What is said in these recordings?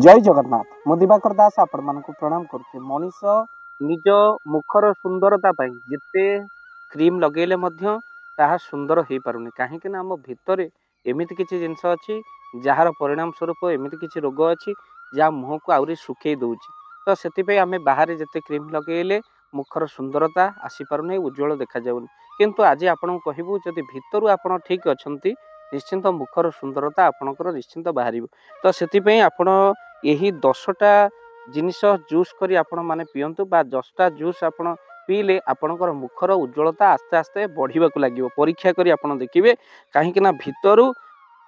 जय जगन्नाथ मु दिवाकर दास आपण मानक प्रणाम करुचे। मनीष निज मुखर सुंदरता जिते क्रीम लगेले मध्य ताहा सुंदर हो पारुनी कहीं आम भितर एमती किसी जिनस अच्छी जार परिणाम स्वरूप एमती किसी रोग अच्छी जहाँ मुह को आहरी सुखे दूची। तो से आम बाहर जिते क्रीम लगेले मुखर सुंदरता आसीपार उज्जवल देखा जाऊनी। किंतु आज आपन कहबू जदि भितर आपन ठीक अच्छा निश्चिंत मुखर सुंदरता आपणकर निश्चिंत बाहर। तो से आपण यही 10टा जिनिस जूस करी आपण माने पियंतु बा 10टा जूस आपण पीले आपणकर मुखर उज्जवलता आस्ते आस्ते बढ़िबा को लागिवो। परीक्षा करी आपण देखिबे कहीं ना भितरु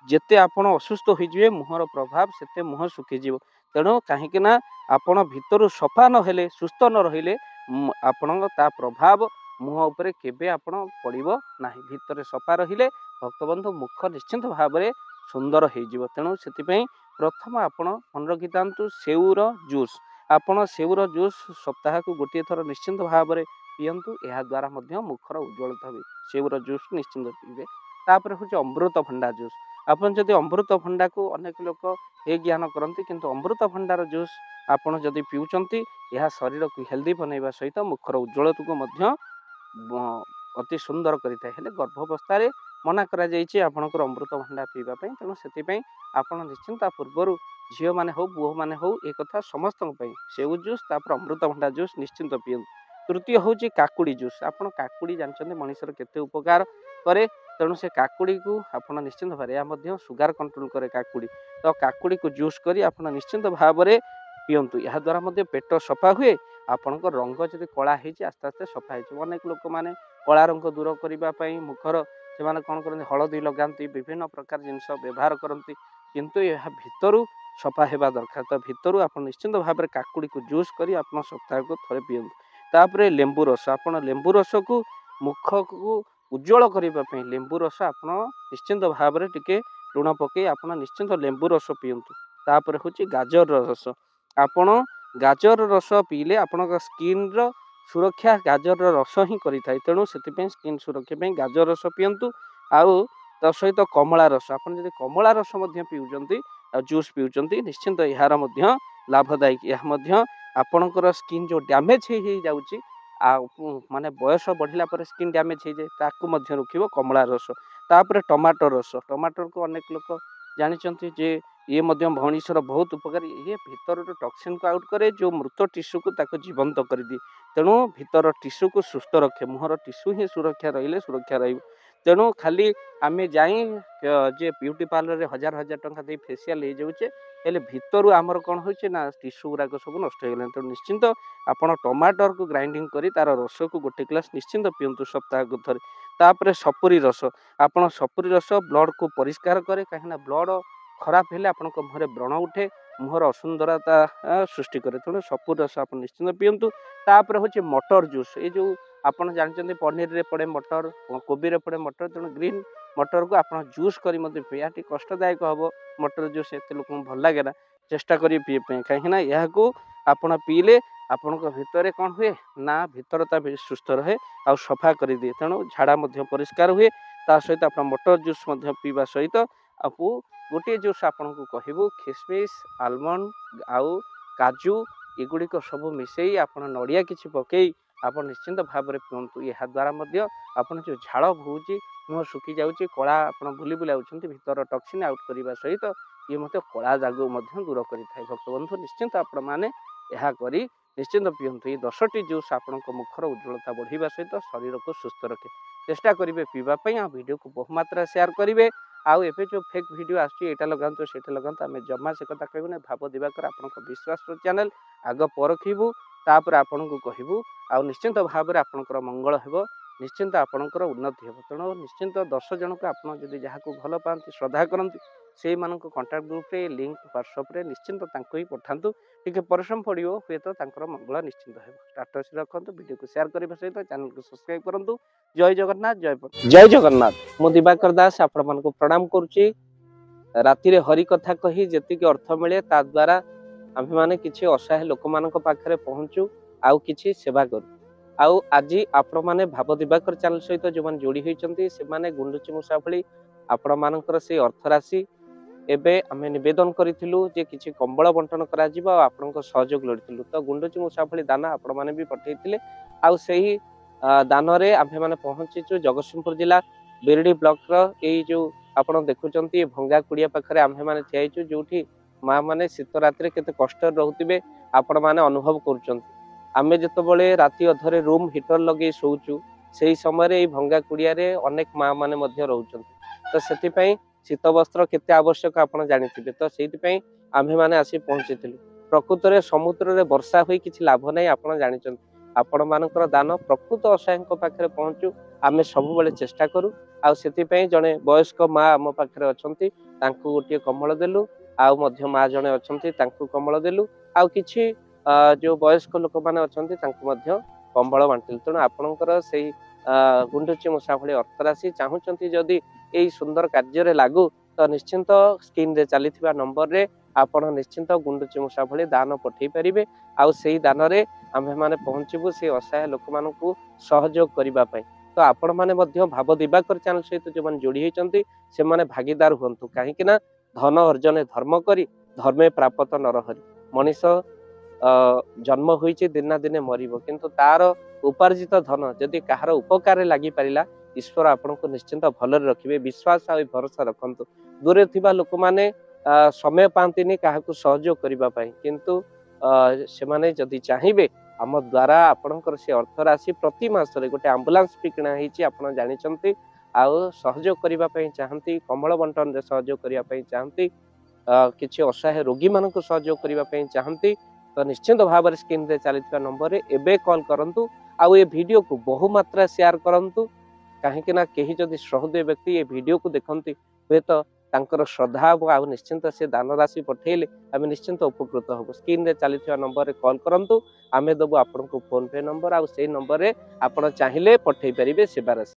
जेते आपण असुस्थ होइजिवे मुहर प्रभाव सेते मुह सुखीजिवो। तेणु कहीं ना आपण भितरु सफा न हेले सुस्थ न रहिले आपण ता प्रभाव मुह उपरे केबे आपण पड़िबो नाही। भितर सफा रहिले भक्तबंधु मुख निश्चिंत भाव में सुंदर हो। तेणु से प्रथम आपण मन रखिथांतु सेऊर जूस। आपण सेऊर जूस सप्ताह को गोटे थर निश्चिंत भाव में पियंतु यह द्वारा मध्य मुखर उज्ज्वलता हुए। सेऊर जूस निश्चिंत पीबे। तापर हूँ अमृतभंडा जूस। आपन जदि अमृतभंडा को अनेक लोक हे ज्ञान करती किंतु अमृतभंडार जूस आपन जदि पिउचंती यह शरीर को हेल्दी बनैबा सहित मुखर उज्ज्वलता को मध्य अति सुंदर करिता है। गर्भावस्था मना करा जाइए आपणकर अमृतभंडा पीवा। तेणु से आपड़ निश्चिंता पूर्वर झील मैंने हो पुह मैंने हो एक कथा समस्त सेऊ जूस तापर अमृतभंडा जूस निश्चिंत पीयंतु। तृतीय हूँ काकुड़ी जूस। आपड़ काकुड़ी जानते मनुष्यर केते उपकार करे। तेणु से काकुड़ी को आप निश्चिंत भाव यह सुगार कंट्रोल करे काकुड़ी। तो काकुड़ी को जूस करी आप निश्चिंत भाव में पियंतु। यह द्वारा मध्य पेट सफा हुए आपणक रंग जब कला आस्ते आस्ते सफा हो। अनेक लोक मैंने कला रंग दूर करने मुखर से कौन करते हलदी लगाती विभिन्न प्रकार जिनस व्यवहार करती किंतु यह भितर सफा होगा दरकार। तो भितर आप निश्चिंत भाव में काकुड़ी को जूस करी आप सप्ताह को थे पीयंतु। तापर लेंबू रस। आप लेंबू रस को मुख को उज्जवल करने लेंबू रस आप निश्चिंत भाव में टिके लुण पकई आप निश्चिंत लेंबू रस पीयंतु। तापर हूँ गाजर रस। आपण गाजर रस पीले आपण स्किन सुरक्षा गाजर रस ही करें। तेणु से स्किन सुरक्षा गाजर रस पीयंतु। आउ सहित कमला रस। आपड़ जब कमला रस पीउचंती जूस पीउचंती निश्चिंत यार लाभदायक। यह आपणकर स्किन जो डैमेज हो जाउची माने बयस बढ़ला पर स्किन डैमेज हो जाए ताकू रोक कमला रस। तापर टमाटर रस। टमाटर को अनेक लोक जानते जे ये मनुष्यर बहुत उपकार। ये भीतर टॉक्सिन को आउट करे जो मृत टिश्यू को ताको जीवंत कर दिए। तेणु भीतर टिश्यू को सुस्थ रखे। मुहर टिश्यू ही सुरक्षा रही सुरक्षा रही। तेणु खाली आमे जाई जे ब्यूटी पार्लर रे हजार हजार टंका दे फेशियल हो जाऊे हेले भितर आमर कौन होचे ना टिश्यू गुराक सब नष्ट हो गला। तेणु निश्चिंत आपण टमाटर को ग्राइंडिंग करी तार रस को गोटे ग्लास निश्चिंत पियंतु सप्ताह को थरे। तापर सपुरी रस। आपण सपुरी रस ब्लड को परिष्कार करे कहीं ब्लड खराब हेले आपण मुहर व्रण उठे मुहर असुंदरता सृष्टि करे। तेणु सपुरी रस आप निश्चिंत पियंतु। तापर हूँ मटर जूस। ये जो आपन जानते पनीर रे पड़े मटर कोबी रे पड़े मटर। तेणु ग्रीन मटर को आप जूस करी पिया कष्टदायक हम मटर जूस एत लोक भल लगे ना चेष्टा करी पी कहीं यह आपड़ पीले आपण भितर कौन हुए ना भितरता भी सुस्थ रहे आ सफा कर दिए। तेणु झाड़ा परिष्कार हुए। ता सहित आप मटर जूस पीवा सहित आपको गोटे जूस आपन को कहबू खिसमिस आलमंड आउ काजू एगुड़िक सब मिसई आप नड़िया किसी पकई आप निश्चिंत भाव में पियंतु। यह द्वारा आपन जो झाड़ बोची मुँह सुखी जाऊँगी कला आप बुली बुला भीतर टॉक्सिन आउट करने सहित ये मत कला दाग दूर करें। भक्तबंधु निश्चिंत आपण मैंने यह करी निश्चिंत पियंतु। ये 10टी जूस आपण मुखर उज्ज्वलता बढ़ावा सहित शरीर को सुस्थ रखे चेष्टा करेंगे पीवाई। आ वीडियो को बहुमात्रा शेयर करेंगे। आउ एवं जो फेक वीडियो आसटा लगातु से लगातु आम जमा से कथा कहूँ भाव दिवाकर आप विश्वास चैनल आग परखू तापर आपन को कहबू आ निश्चिंत भाव में आपंकर मंगल हो निश्चिंत आपंकर उन्नति हो। तेणु निश्चिंत 10 जन को आप जहाँ भल पाती श्रद्धा करती से कंटाक्ट ग्रुप रे लिंक व्हाट्सएप रे निश्चिंत ही पठातु टी परिश्रम पड़ो हुए तो मंगल निश्चिंत हो। स्टाटस रखु वीडियो को शेयर करने सहित चैनल को सब्सक्राइब करूँ। जय जगन्नाथ जय जगन्नाथ मु दिवाकर दास आपण मानक प्रणाम करुच्ची। राति हरि कथा कही जी अर्थ मिले ता द्वारा आम मैंने किसी असहाय लोक मान पाखे पहुँचू आउ किसी सेवा करूँ। आउ आज आपण मैंने भाव दिवाकर चैनल सहित जो मैंने जोड़ी होती से गुंडुची मूषा भली आपण मानकर से अर्थ राशि एबे आमे निवेदन करिथिलु जे किछि कंबळ बंटन करा जिवो आपनक सहयोग लोडिथिलु तो गुंडुची मूषा भली दाना आपण माने भी पठेइथिले आउ सेही दान रे आमे माने पहुंचीचु जगतसिंहपुर जिला बिरडी ब्लॉक रो एई जो आपण देखुचंती भंगा कुडिया पाखरे आमे माने ठियाइचु जोठी मा माने शीत रात्रि केते कष्ट रहउतिबे आपण माने अनुभव करूचंती आमे जतबळे राति अधरे रूम हीटर लगे सोउचु सेही समय रे भंगा कुडिया रे अनेक मा माने मध्य रहउचंती तो सेति पई शीत वस्त्र केते आवश्यक आपण जानिथिबे तो सेति पई आमे माने आसी पहुंचीथिलु प्रकृत रे समुद्र रे वर्षा होई किछि लाभ नै आपण जानिचंती आपण मानकर दान प्रकृत असहायक पाखरे पहुंचु आमे सब बेले चेष्टा करू आ सेति पई जणे वयस्क मा हम पाखरे अछंती तांकू गोटे कमल देलु आउ मध्य मा जणे अछंती तांकू कमल देलु आउ किछि जो वयस्क लोक माने अछंती तांकू मध्य कंबळ बांटिलु तण आपणकर सेही गुंडुची मूषा भली अर्थराशि चाहुचंती जदि एई सुंदर कार्य रे लागू तो निश्चिंत स्क्रीन रे चलीथिबा नंबर रे आपण निश्चिंत गुंडुची मूषा भली दान पठेई परिबे आउ सेही दान रे आम्भे माने पहुंचीबु से असहाय लोक मानकू सहयोग करिबा पई तो आपण माने मध्य भाव दिवाकर चैनल सहित जो माने जोड़ी होइचंती से माने भागीदार हुंतु काहे कि ना धन अर्जने धर्म करी धर्मे प्राप्त नरहरि मनीष जन्म होइचे दिना दिने मरिबो किंतु तार उपार्जित धन जदि कहार उपकार लागि परिला ईश्वर आपण को निश्चिंत भलरे रखिबे विश्वास आ भरोसा रखंतु दूरे थिबा लोक माने समय पांतिनी काहाकू सहयोग करिबा पई किंतु से माने जदि चाहिबे आम द्वारा आपणकर से अर्थ राशि प्रति मास रे गोटे एम्बुलेंस भी किणा ହେଇଛି ଆପଣ ଜାଣିଛନ୍ତି ଆଉ ସହଯୋଗ କରିବା ପାଇଁ ଚାହାନ୍ତି କମଳ ବଣ୍ଟନରେ ସହଯୋଗ କରିବା ପାଇଁ ଚାହାନ୍ତି କିଛି ଅସହାୟ ରୋଗୀ ମାନଙ୍କୁ ସହଯୋଗ କରିବା ପାଇଁ ଚାହାନ୍ତି ତ ନିଶ୍ଚିତ ଭାବରେ ସ୍କ୍ରିନ ରେ ଚାଲିଥିବା ନମ୍ବର ରେ ଏବେ କଲ୍ କରନ୍ତୁ ଆଉ ଏ ଭିଡିଓ को बहु मात्रा शेयर करंतु काहेकि ना केही जदि सहृदय व्यक्ति ए वीडियो को देखंती हुए तो तांकर श्रद्धा आ निश्चिंत से दान राशि पठेले आमे निश्चिंत उपकृत हबो स्क्रीन रे चलीथिबा नंबर रे कॉल करंतु आमे दबो आपन को फोन पे नंबर आ सेही नंबर रे आपण चाहिले पठेई परिबे सेवा राशि।